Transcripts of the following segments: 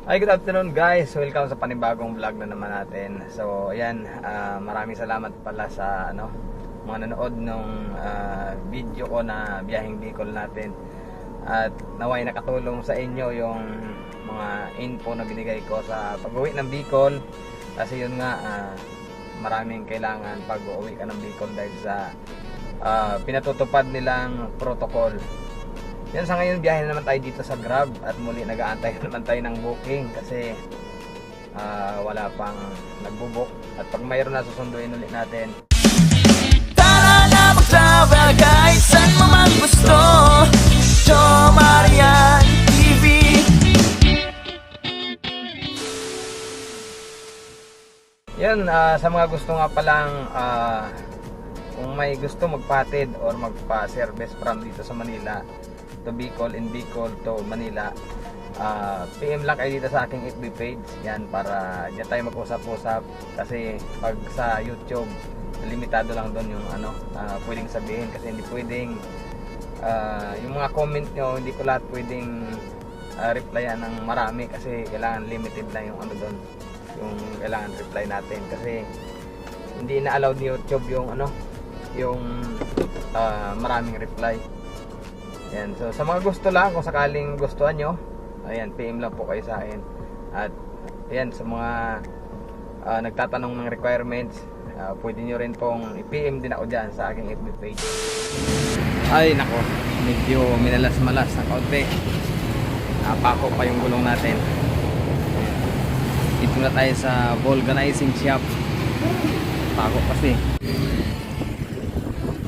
Hi, good afternoon guys. Welcome sa panibagong vlog na naman natin. So, ayan, maraming salamat pala sa mga nanood nung video ko na biyaheng Bicol natin. At naway nakatulong sa inyo yung mga info na binigay ko sa pag-uwi ng Bicol. Kasi yun nga, maraming kailangan pag uwi ka ng Bicol dahil sa pinatutupad nilang protocol. Yan, sa ngayon biyahe na naman tayo dito sa Grab at muli nag-aantay naman tayo ng booking kasi wala pang nagbo-book at pag mayroon na susunduin ulit natin. Tara na mag-travel guys, saan mo man gusto. Joe Marian TV. Yan, sa mga gusto nga palang kung may gusto magpatid or magpa-service from dito sa Manila to Bicol, in Bicol to Manila, PM lang kayo dito sa aking FB page. Yan, para diyan tayo mag-usap-usap kasi pag sa YouTube limitado lang doon yung pwedeng sabihin kasi hindi pwedeng yung mga comment nyo, hindi ko lahat pwedeng replyan ng marami kasi kailangan limited lang yung doon, yung kailangan reply natin kasi hindi na-allow ni YouTube yung yung maraming reply. Yan, so sa mga gusto lang, kung sakaling gustuhan nyo, ayan, PM lang po kayo sa akin. At ayan, sa mga nagtatanong ng requirements, pwede nyo rin pong i-PM din ako dyan sa aking FB page. Ay nako, medyo minalas-malas ng kaunti. Napako pa yung gulong natin. Dito na tayo sa vulcanizing shop. Pako kasi.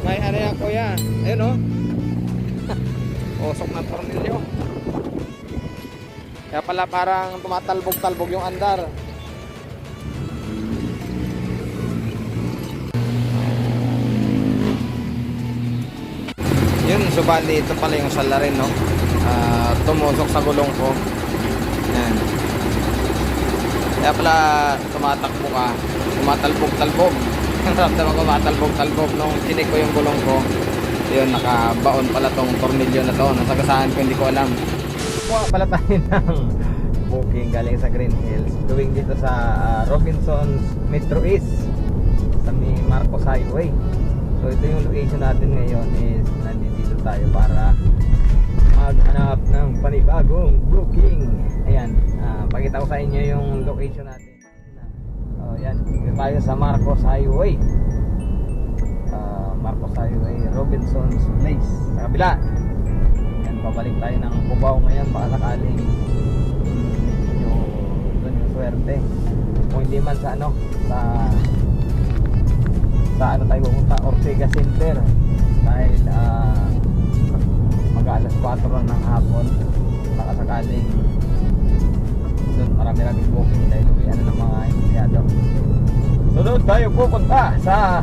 May ano yan kuya, ayun o. Usok ng tornilyo. Kaya pala parang tumatalbog-talbog yung andar. Yun, subali ito pala yung salarin, no? Tumusok sa gulong ko. Yan. Kaya pala tumatakbo ka, tumatalbog-talbog. Ramdam ako tumatalbog-talbog nung chinik ko yung gulong ko. Yun, nakabaon pala tong tornilyo na to. Nasagasaan ko, hindi ko alam. Kuha pala tayo ng booking galing sa Green Hills, going dito sa Robinson's Metro East sa may Marcos Highway. So ito yung location natin ngayon, is nandito tayo para maghanap ng panibagong booking. Ayan, pakita ko sa inyo yung location natin. Yan, dito tayo sa Marcos Highway. Marcos Highway, Robinson's Place sa kabila. Yan, pabalik tayo ng Cubao ngayon, baka sakaling doon yung swerte. Kung hindi man sa tayo pupunta, Ortega Center, dahil mag-alas 4 ng hapon, baka sakaling doon marami-raming booking dahil uwian ng mga empleyado. So doon tayo pupunta sa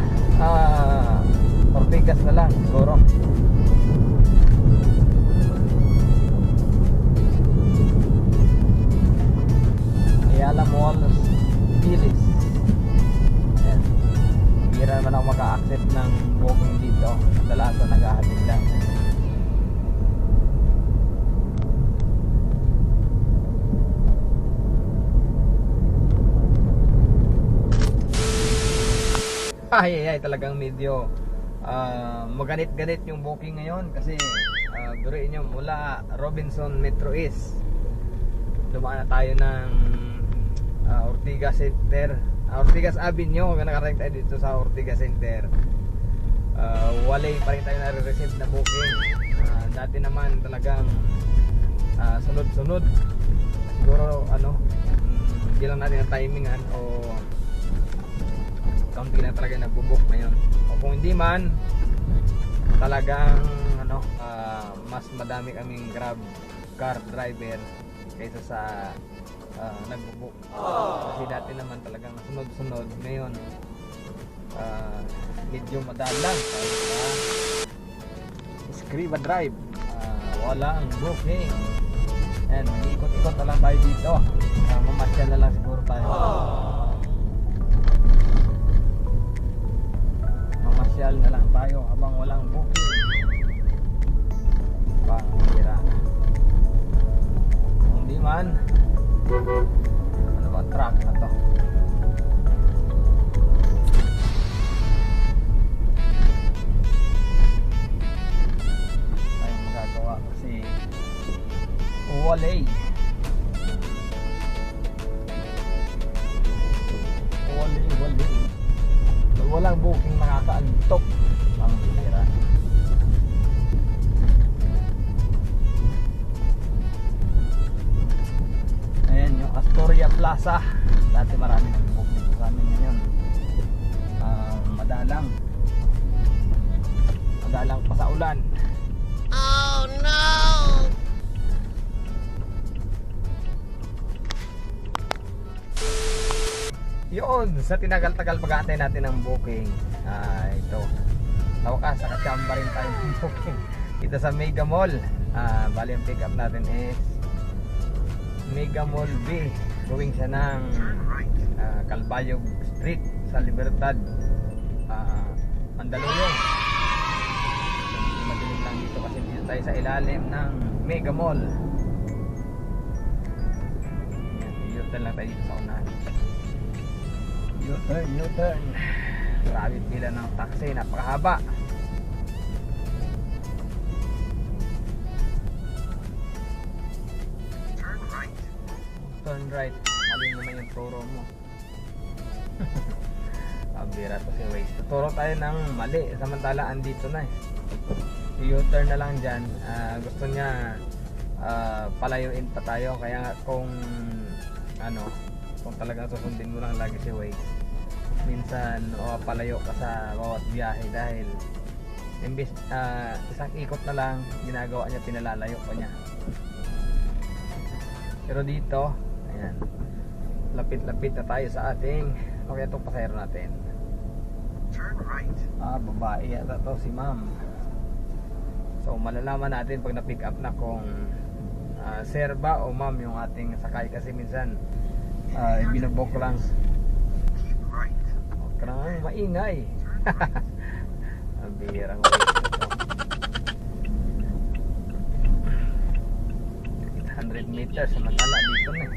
Ortigas na lang siguro. Ayala Malls Phyllis. Ayan, bira naman ako maka-accept ng booking dito, dalasan naghahatid lang. Ay talagang medyo maganit-ganit yung booking ngayon kasi duruin nyo mula Robinson Metro East dumaan na tayo ng Ortigas Center, Ortigas Avenue. Kung nakarating tayo dito sa Ortigas Center, walay pa rin tayo na-receive na booking. Dati naman talagang sunod-sunod, siguro hindi lang natin ang timingan o kaunti lang talaga nagbo-book ngayon. O kung hindi man, talagang mas madami kaming Grab car driver kaysa sa nagbo-book. Kasi dati naman talagang sunod-sunod. Ngayon medyo madalang dahil sa Escriva Drive, walang booking. And ikot-ikot na lang tayo dito. Mamasyal na lang siguro tayo. Mamasyal na lang tayo habang walang booking. Pangkira. Kung di man, Ano ba ang truck na to? Ay magagawa kasi Walay. Walay. Walang booking nakakaantok. Ang bihira. Ayan yung Astoria Plaza. Dati marami nag-book dito sa amin ngayon. Madalang pa sa ulan. Oh no! Yun, sa tinagal-tagal pag-aantay natin ng booking, ito, sa wakas, nakachamba rin tayo ng booking dito sa Mega Mall. Bali ang pick up natin is Mega Mall B, going siya ng Calbayog Street sa Libertad, Mandaluyong. Madilim lang dito kasi dito tayo sa ilalim ng Mega Mall. U-turn lang tayo dito sa unahan. U-turn. Grabe pila ng taxi, napakahaba. Turn right. Mali naman yung turo mo. Pabira to si Waze. Tuturo tayo ng mali. Samantala andito na eh. U-turn na lang dyan. Gusto niya palayuin pa tayo. Kaya kung kung talagang susundin mo lang lagi si Waze, minsan palayo ka sa bawat biyahe dahil imbis isang ikot na lang ginagawa niya, pinalalayo pa niya. Pero dito, ayan, lapit-lapit na tayo sa ating itong pasahero natin. Turn right. Babae yata to, si ma'am. So malalaman natin pag na-pick up na kung sir ba o ma'am yung ating sakay, kasi minsan binabok lang. Keep right. Huwag ka nang maingay. Ang bihirang Waze nito. 800 meters, samantala dito na.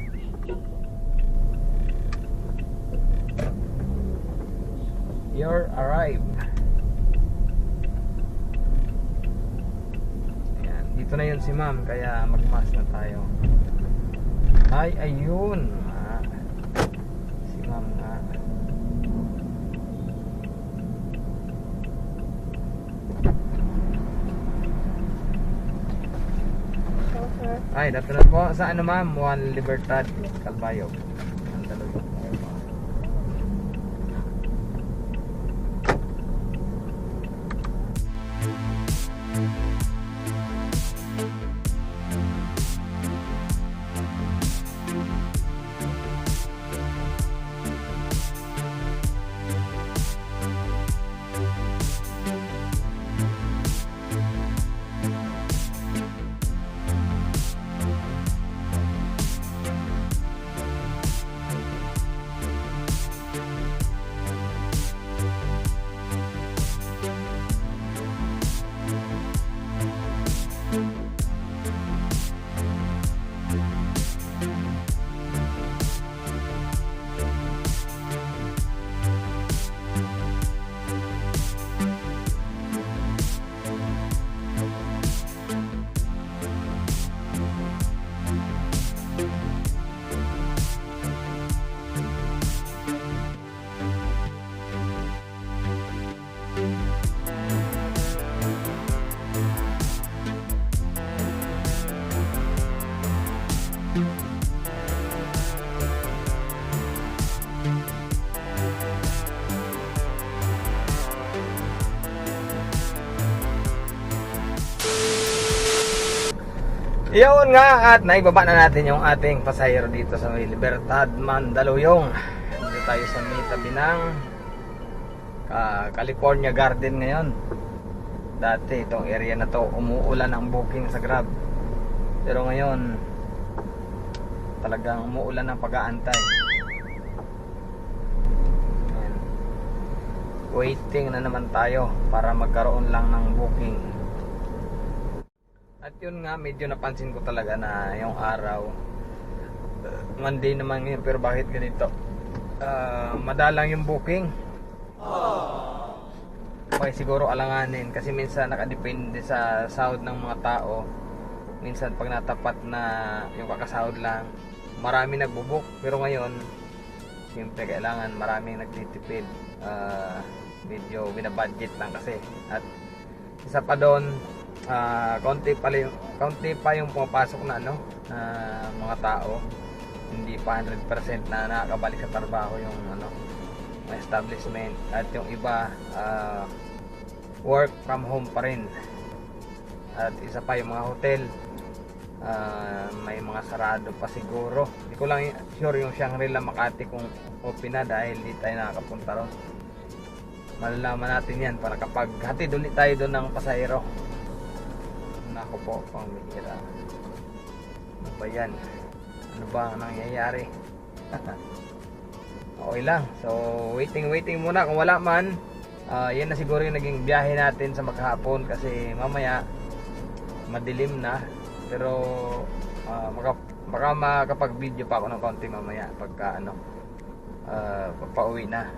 You're arrived. Ayan, dito na yun si ma'am, kaya magmas na tayo. Ay, ayun. Si ma'am nga. Ay, dato na po. Sa ano ma'am? Juan Libertad, Calbayog. Mandaluyong. Iyon nga, at naibaba na natin yung ating pasahero dito sa may Libertad, Mandaluyong. Dito tayo sa may tabi ng California Garden ngayon. Dati itong area na to umuulan ang booking sa Grab, pero ngayon talagang umuulan ang pag-aantay. Ayan. Waiting na naman tayo para magkaroon lang ng booking. At yun nga, medyo napansin ko talaga na yung araw Monday naman ngayon, pero bakit ganito? Madalang yung booking. Okay, siguro alanganin kasi minsan nakadepende sa sahod ng mga tao. Minsan pag natapat na yung kakasahod lang, marami nagbo-book. Pero ngayon, siyempre kailangan maraming nagtitipid. Medyo binabudget lang kasi. At isa pa doon, kaunti pa yung pumapasok na mga tao. Hindi pa 100% na nakakabalik sa trabaho yung mga establishment. At yung iba, work from home pa rin. At isa pa yung mga hotel, may mga sarado pa siguro. Hindi ko lang sure yung Shangri-La Makati kung open na dahil di tayo nakakapunta ron. Malalaman natin yan para kapag hatid ulit tayo doon ng pasahero. Nako po, pamihira. Ano ba yan? Ano ba ang nangyayari? Okay lang. So waiting muna. Kung wala man, yan na siguro yung naging biyahe natin sa maghapon kasi mamaya madilim na. Pero baka makapag video pa ako ng konti mamaya pagka papauwi na.